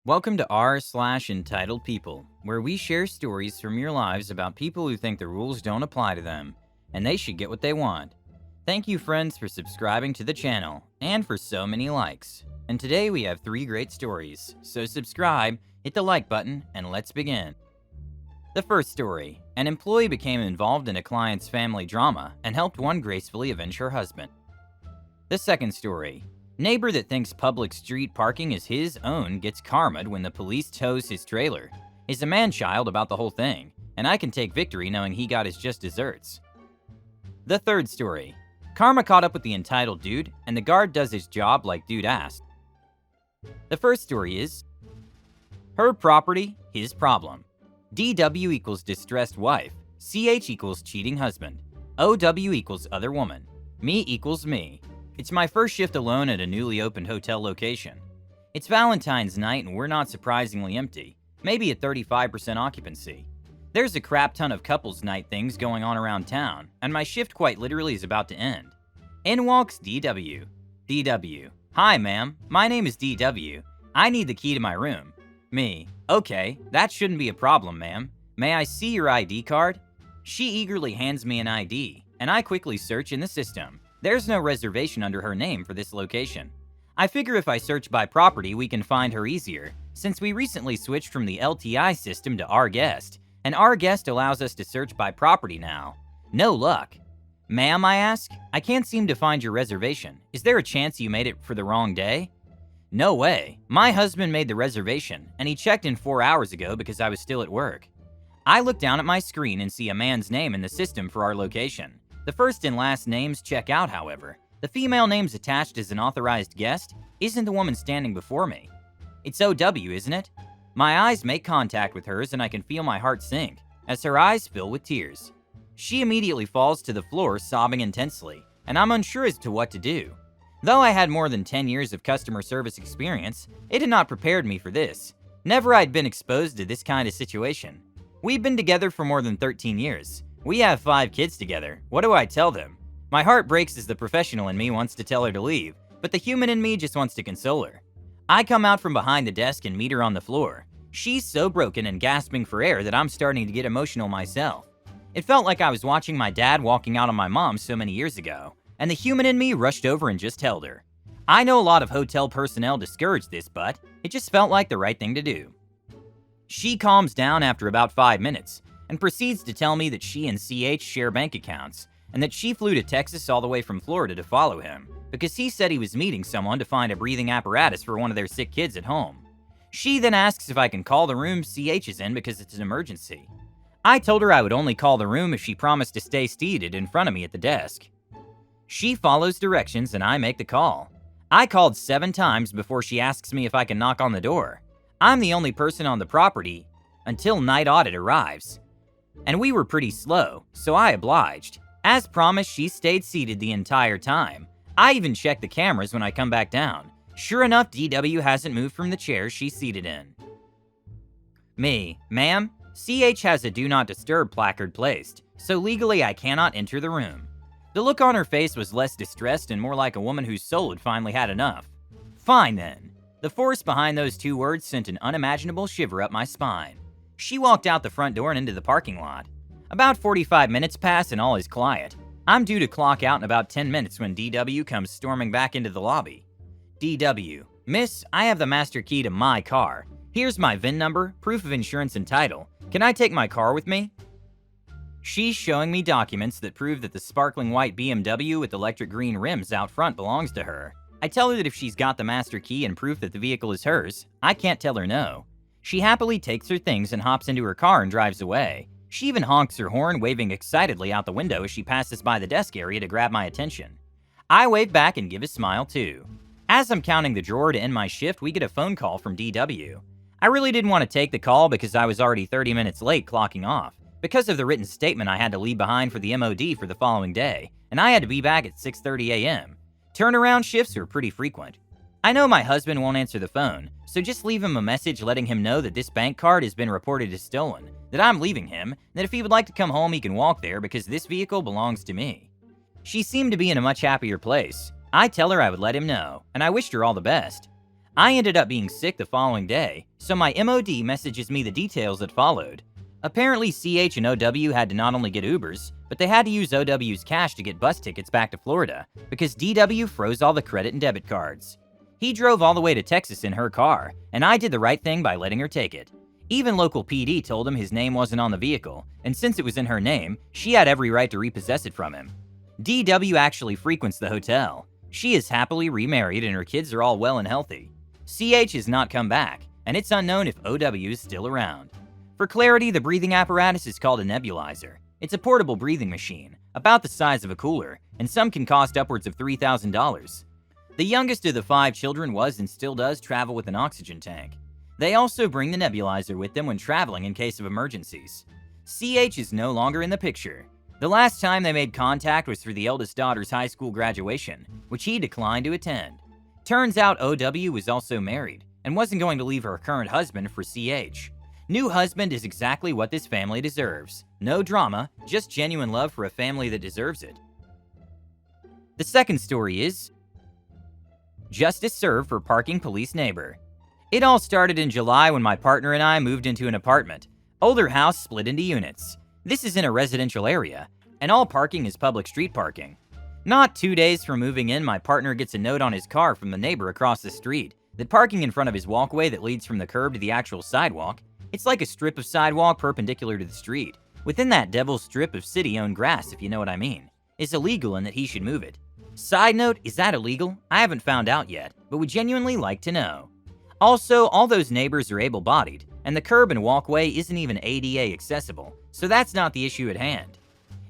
Welcome to r/entitled people, where we share stories from your lives about people who think the rules don't apply to them, and they should get what they want. Thank you, friends, for subscribing to the channel, and for so many likes. And today we have 3 great stories, so subscribe, hit the like button, and let's begin. The first story: an employee became involved in a client's family drama and helped one gracefully avenge her husband. The second story: neighbor that thinks public street parking is his own gets karma'd when the police tows his trailer. Is a man-child about the whole thing, and I can take victory knowing he got his just desserts. The third story: karma caught up with the entitled dude, and the guard does his job like dude asked. The first story is her property, his problem. DW equals distressed wife. CH equals cheating husband. OW equals other woman. Me equals me. It's my first shift alone at a newly opened hotel location. It's Valentine's night and we're not surprisingly empty, maybe at 35% occupancy. There's a crap ton of couples night things going on around town, and my shift quite literally is about to end. In walks DW. DW: hi ma'am, my name is DW. I need the key to my room. Me: okay, that shouldn't be a problem ma'am. May I see your ID card? She eagerly hands me an ID, and I quickly search in the system. There's no reservation under her name for this location. I figure if I search by property we can find her easier, since we recently switched from the LTI system to Our Guest, and Our Guest allows us to search by property now. No luck. Ma'am, I ask, I can't seem to find your reservation. Is there a chance you made it for the wrong day? No way. My husband made the reservation, and he checked in 4 hours ago because I was still at work. I look down at my screen and see a man's name in the system for our location. The first and last names check out, however. The female names attached as an authorized guest isn't the woman standing before me. It's OW, isn't it? My eyes make contact with hers and I can feel my heart sink as her eyes fill with tears. She immediately falls to the floor sobbing intensely, and I'm unsure as to what to do. Though I had more than 10 years of customer service experience, it had not prepared me for this. Never I'd been exposed to this kind of situation. We've been together for more than 13 years. We have 5 kids together. What do I tell them? My heart breaks as the professional in me wants to tell her to leave, but the human in me just wants to console her. I come out from behind the desk and meet her on the floor. She's so broken and gasping for air that I'm starting to get emotional myself. It felt like I was watching my dad walking out on my mom so many years ago, and the human in me rushed over and just held her. I know a lot of hotel personnel discourage this, but it just felt like the right thing to do. She calms down after about 5 minutes and proceeds to tell me that she and CH share bank accounts, and that she flew to Texas all the way from Florida to follow him, because he said he was meeting someone to find a breathing apparatus for one of their sick kids at home. She then asks if I can call the room CH is in because it's an emergency. I told her I would only call the room if she promised to stay seated in front of me at the desk. She follows directions and I make the call. I called 7 times before she asks me if I can knock on the door. I'm the only person on the property until night audit arrives. And we were pretty slow, so I obliged. As promised, she stayed seated the entire time. I even checked the cameras when I come back down. Sure enough, DW hasn't moved from the chair she's seated in. Me: ma'am, CH has a do not disturb placard placed, so legally I cannot enter the room. The look on her face was less distressed and more like a woman whose soul had finally had enough. Fine then. The force behind those 2 words sent an unimaginable shiver up my spine. She walked out the front door and into the parking lot. About 45 minutes pass and all is quiet. I'm due to clock out in about 10 minutes when DW comes storming back into the lobby. DW: miss, I have the master key to my car. Here's my VIN number, proof of insurance and title. Can I take my car with me? She's showing me documents that prove that the sparkling white BMW with electric green rims out front belongs to her. I tell her that if she's got the master key and proof that the vehicle is hers, I can't tell her no. She happily takes her things and hops into her car and drives away. She even honks her horn, waving excitedly out the window as she passes by the desk area to grab my attention. I wave back and give a smile too. As I'm counting the drawer to end my shift, we get a phone call from DW. I really didn't want to take the call because I was already 30 minutes late clocking off, because of the written statement I had to leave behind for the MOD for the following day, and I had to be back at 6:30 a.m. Turnaround shifts are pretty frequent. I know my husband won't answer the phone, so just leave him a message letting him know that this bank card has been reported as stolen, that I'm leaving him, and that if he would like to come home he can walk there because this vehicle belongs to me. She seemed to be in a much happier place. I tell her I would let him know, and I wished her all the best. I ended up being sick the following day, so my MOD messages me the details that followed. Apparently, CH and OW had to not only get Ubers, but they had to use OW's cash to get bus tickets back to Florida because DW froze all the credit and debit cards. He drove all the way to Texas in her car, and I did the right thing by letting her take it. Even local PD told him his name wasn't on the vehicle, and since it was in her name, she had every right to repossess it from him. DW actually frequents the hotel. She is happily remarried and her kids are all well and healthy. CH has not come back, and it's unknown if OW is still around. For clarity, the breathing apparatus is called a nebulizer. It's a portable breathing machine, about the size of a cooler, and some can cost upwards of $3,000. The youngest of the 5 children was and still does travel with an oxygen tank. They also bring the nebulizer with them when traveling in case of emergencies. CH is no longer in the picture. The last time they made contact was for the eldest daughter's high school graduation, which he declined to attend. Turns out OW was also married and wasn't going to leave her current husband for CH. New husband is exactly what this family deserves. No drama, just genuine love for a family that deserves it. The second story is justice served for parking police neighbor. It all started in July when my partner and I moved into an apartment. Older house split into units. This is in a residential area, and all parking is public street parking. Not 2 days from moving in, my partner gets a note on his car from the neighbor across the street that parking in front of his walkway that leads from the curb to the actual sidewalk, it's like a strip of sidewalk perpendicular to the street, within that devil's strip of city-owned grass, if you know what I mean, is illegal and that he should move it. Side note, is that illegal? I haven't found out yet, but would genuinely like to know. Also, all those neighbors are able-bodied, and the curb and walkway isn't even ADA accessible, so that's not the issue at hand.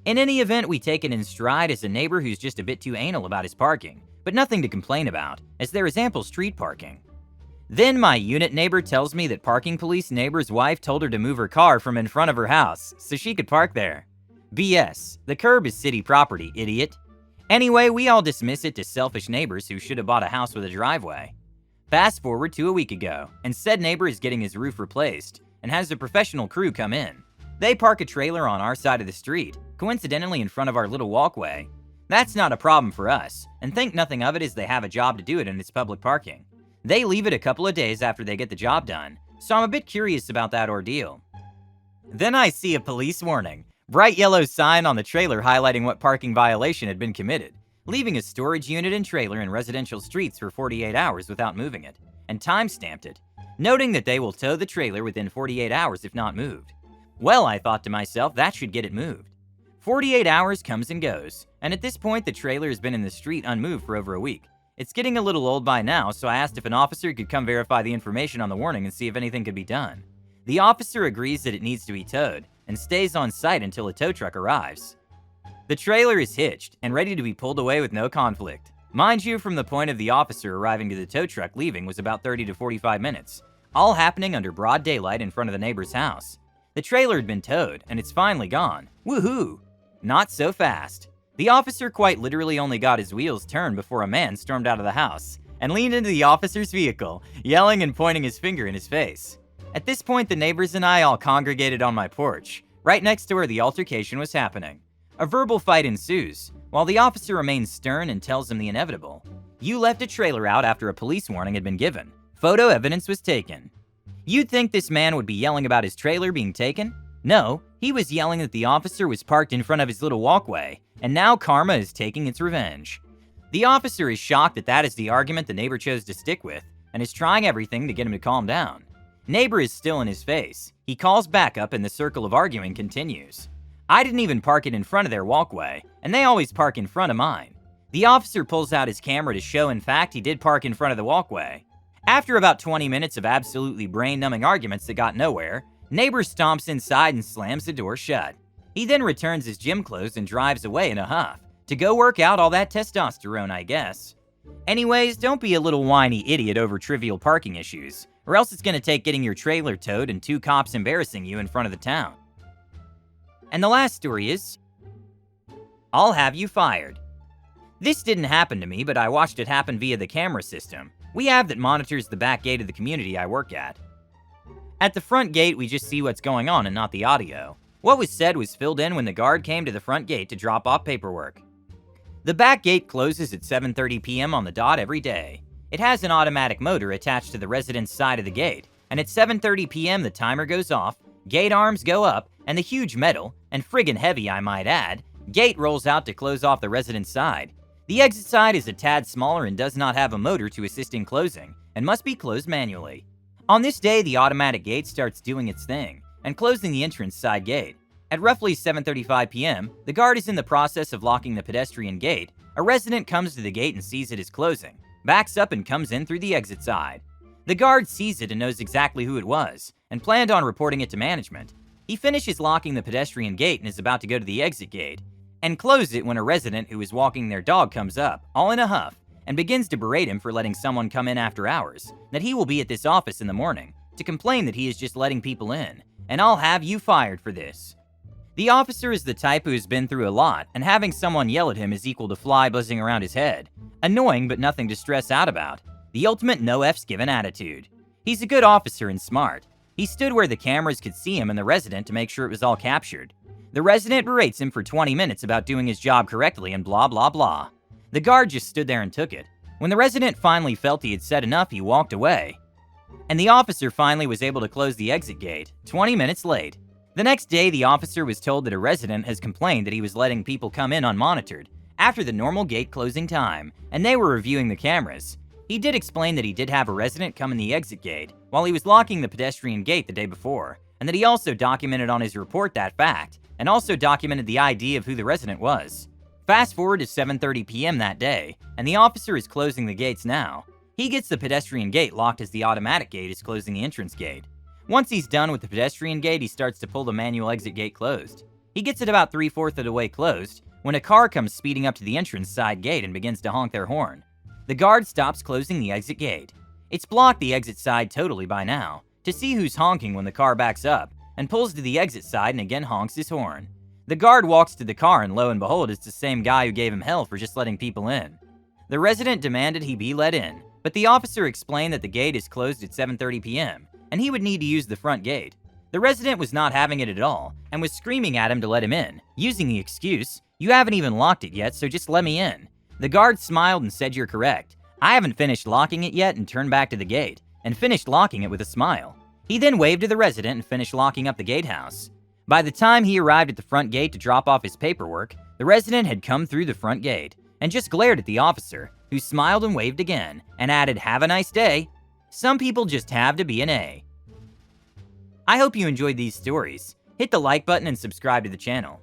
In any event, we take it in stride as a neighbor who's just a bit too anal about his parking, but nothing to complain about, as there is ample street parking. Then my unit neighbor tells me that parking police neighbor's wife told her to move her car from in front of her house so she could park there. BS, the curb is city property, idiot. Anyway, we all dismiss it to selfish neighbors who should have bought a house with a driveway. Fast forward to a week ago, and said neighbor is getting his roof replaced and has a professional crew come in. They park a trailer on our side of the street, coincidentally in front of our little walkway. That's not a problem for us, and think nothing of it as they have a job to do it and it's public parking. They leave it a couple of days after they get the job done, so I'm a bit curious about that ordeal. Then I see a police warning, bright yellow sign on the trailer highlighting what parking violation had been committed, leaving a storage unit and trailer in residential streets for 48 hours without moving it, and time-stamped it, noting that they will tow the trailer within 48 hours if not moved. Well, I thought to myself, that should get it moved. 48 hours comes and goes, and at this point the trailer has been in the street unmoved for over a week. It's getting a little old by now, so I asked if an officer could come verify the information on the warning and see if anything could be done. The officer agrees that it needs to be towed, and stays on site until a tow truck arrives. The trailer is hitched and ready to be pulled away with no conflict. Mind you, from the point of the officer arriving to the tow truck leaving was about 30 to 45 minutes, all happening under broad daylight in front of the neighbor's house. The trailer had been towed, and it's finally gone. Woohoo! Not so fast. The officer quite literally only got his wheels turned before a man stormed out of the house and leaned into the officer's vehicle, yelling and pointing his finger in his face. At this point, the neighbors and I all congregated on my porch, right next to where the altercation was happening. A verbal fight ensues, while the officer remains stern and tells him the inevitable. You left a trailer out after a police warning had been given. Photo evidence was taken. You'd think this man would be yelling about his trailer being taken? No, he was yelling that the officer was parked in front of his little walkway, and now karma is taking its revenge. The officer is shocked that that is the argument the neighbor chose to stick with, and is trying everything to get him to calm down. Neighbor is still in his face. He calls back up and the circle of arguing continues. I didn't even park it in front of their walkway, and they always park in front of mine. The officer pulls out his camera to show in fact he did park in front of the walkway. After about 20 minutes of absolutely brain-numbing arguments that got nowhere, neighbor stomps inside and slams the door shut. He then returns his gym clothes and drives away in a huff, to go work out all that testosterone, I guess. Anyways, don't be a little whiny idiot over trivial parking issues, or else it's gonna take getting your trailer towed and 2 cops embarrassing you in front of the town. And the last story is, I'll have you fired. This didn't happen to me, but I watched it happen via the camera system we have that monitors the back gate of the community I work at. At the front gate, we just see what's going on and not the audio. What was said was filled in when the guard came to the front gate to drop off paperwork. The back gate closes at 7:30 p.m. on the dot every day. It has an automatic motor attached to the resident's side of the gate, and at 7:30 p.m. the timer goes off, gate arms go up, and the huge metal, and friggin' heavy I might add, gate rolls out to close off the resident's side. The exit side is a tad smaller and does not have a motor to assist in closing, and must be closed manually. On this day, the automatic gate starts doing its thing, and closing the entrance side gate. At roughly 7:35 p.m., the guard is in the process of locking the pedestrian gate. A resident comes to the gate and sees it is closing, backs up and comes in through the exit side. The guard sees it and knows exactly who it was, and planned on reporting it to management. He finishes locking the pedestrian gate and is about to go to the exit gate, and close it when a resident who is walking their dog comes up, all in a huff, and begins to berate him for letting someone come in after hours, that he will be at this office in the morning, to complain that he is just letting people in, and I'll have you fired for this. The officer is the type who has been through a lot, and having someone yell at him is equal to fly buzzing around his head. Annoying, but nothing to stress out about. The ultimate no F's given attitude. He's a good officer and smart. He stood where the cameras could see him and the resident to make sure it was all captured. The resident berates him for 20 minutes about doing his job correctly and blah blah blah. The guard just stood there and took it. When the resident finally felt he had said enough, he walked away. And the officer finally was able to close the exit gate, 20 minutes late. The next day, the officer was told that a resident has complained that he was letting people come in unmonitored after the normal gate closing time, and they were reviewing the cameras. He did explain that he did have a resident come in the exit gate while he was locking the pedestrian gate the day before, and that he also documented on his report that fact, and also documented the ID of who the resident was. Fast forward to 7:30 p.m. that day, and the officer is closing the gates now. He gets the pedestrian gate locked as the automatic gate is closing the entrance gate. Once he's done with the pedestrian gate, he starts to pull the manual exit gate closed. He gets it about 3/4 of the way closed when a car comes speeding up to the entrance side gate and begins to honk their horn. The guard stops closing the exit gate. It's blocked the exit side totally by now, to see who's honking when the car backs up, and pulls to the exit side and again honks his horn. The guard walks to the car and lo and behold, it's the same guy who gave him hell for just letting people in. The resident demanded he be let in, but the officer explained that the gate is closed at 7:30 p.m., and he would need to use the front gate. The resident was not having it at all, and was screaming at him to let him in, using the excuse, "You haven't even locked it yet, so just let me in." The guard smiled and said, "You're correct. I haven't finished locking it yet," and turned back to the gate, and finished locking it with a smile. He then waved to the resident and finished locking up the gatehouse. By the time he arrived at the front gate to drop off his paperwork, the resident had come through the front gate, and just glared at the officer, who smiled and waved again, and added, "Have a nice day." Some people just have to be an A. I hope you enjoyed these stories. Hit the like button and subscribe to the channel.